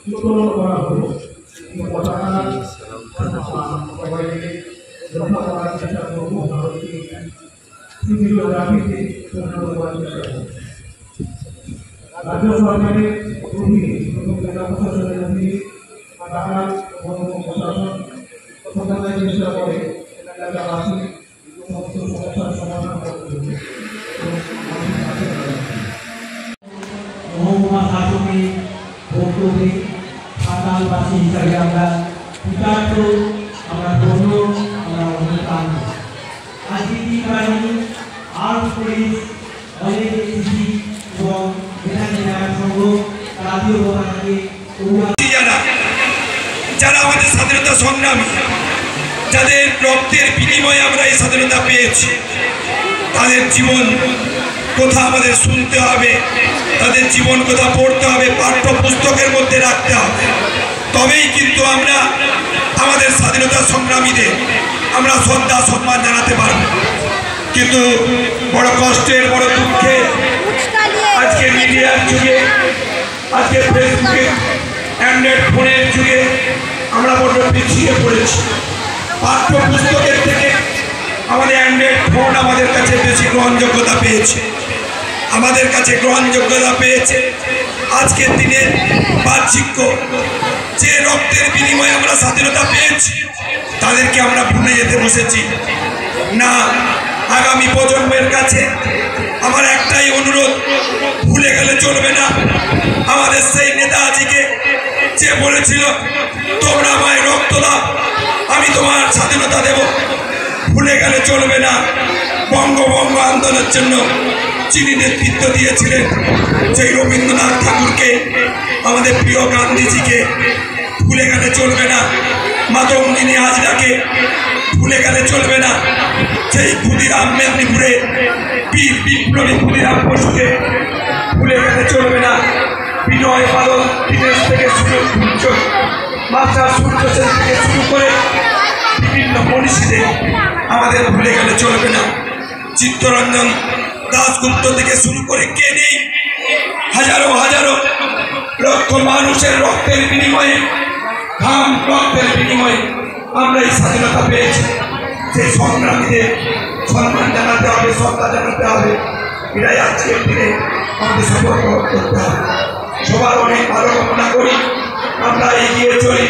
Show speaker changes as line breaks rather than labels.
উত্তোলন করা হলো। পতাকা সবাই মিলে রক্ষা করার চেষ্টা করবো, ভারতকে ভিডিওগ্রাফিতে পরিণত করার চেষ্টা করবো। রাজ্য সরকারের অধীনে এবং জেলা প্রশাসনের অধীনে ঢাকা প্রশাসন সরকারের চেষ্টা করে এলাকাবাসী সমস্ত সমস্যার সমাধান করতে হবে। মহকুমা শাসকে বক্তব্যে সাঁওতালবাসী হিসাবে আমরা কৃতার্থ, আমরা ধন্য, আমরা অনুপ্রাণ। আইনজীবী বাহিনী, আর্ম পুলিশ, অনেক এসিসি এবং ভেটারিনারি সংঘ জাতীয় পতাকাকে
যারা আমাদের স্বাধীনতা সংগ্রামী, যাদের রক্তের বিনিময়ে আমরা এই স্বাধীনতা পেয়েছি, তাদের জীবন কথা আমাদের শুনতে হবে, তাদের জীবন কথা পড়তে হবে, পাঠ্য পুস্তকের মধ্যে রাখতে হবে। তবেই কিন্তু আমরা আমাদের স্বাধীনতা সংগ্রামীদের আমরা শ্রদ্ধা সম্মান জানাতে পারব। কিন্তু বড় কষ্টের, বড় দুঃখে আজকে মিডিয়ার যুগে, আজকে ফেসবুকে, অ্যান্ড্রয়েড ফোনের যুগে আমরা বড় পিছিয়ে পড়েছি। পাঠ্য পুস্তকের থেকে আমাদের অ্যান্ড্রয়েড ফোন আমাদের কাছে বেশি গ্রহণযোগ্যতা পেয়েছে, আমাদের কাছে গ্রহণযোগ্যতা পেয়েছে। আজকের দিনে বাহ্যিক যে রক্তের বিনিময়ে আমরা স্বাধীনতা পেয়েছি, তাদেরকে আমরা ভুলে যেতে বসেছি না। আগামী প্রজন্মের কাছে আমার একটাই অনুরোধ, ভুলে গেলে চলবে না আমাদের সেই নেতাজিকে, যে বলেছিল তোমরা আমায় রক্ত দাও, আমি তোমার স্বাধীনতা দেব। ভুলে গেলে চলবে না বঙ্গভঙ্গ আন্দোলনের জন্য যিনি নেতৃত্ব দিয়েছিলেন, সেই রবীন্দ্রনাথ ঠাকুরকে, আমাদের প্রিয় গান্ধীজিকে ভুলে গেলে চলবে না। মাতঙ্গিনী হাজরাকে ভুলে গেলে চলবে না। সেই ক্ষুদিরাম, মেদিনীপুরে বীর বিপ্লবী ক্ষুদিরাম বসুকে ভুলে গেলে চলবে না। বিনয় বাদল দীনেশ থেকে শুরু, মাস্টার সূর্য সেন থেকে শুরু করে বিভিন্ন মনীষীদের আমাদের ভুলে গেলে চলবে না। চিত্তরঞ্জন দাশগুপ্ত থেকে শুরু করে কে নেই, হাজারো হাজারো লক্ষ মানুষের রক্তের বিনিময়ে, ঘাম রক্তের বিনিময়ে আমরা এই স্বাধীনতা পেয়েছি। সেই সংগ্রামীদের সম্মান জানাতে হবে, শ্রদ্ধা জানাতে হবে। এটাই আজকের দিনে আমাদের সতর্ক করতে হবে। সবার অনেক ভালো কামনা করি, আমরা এগিয়ে চলি।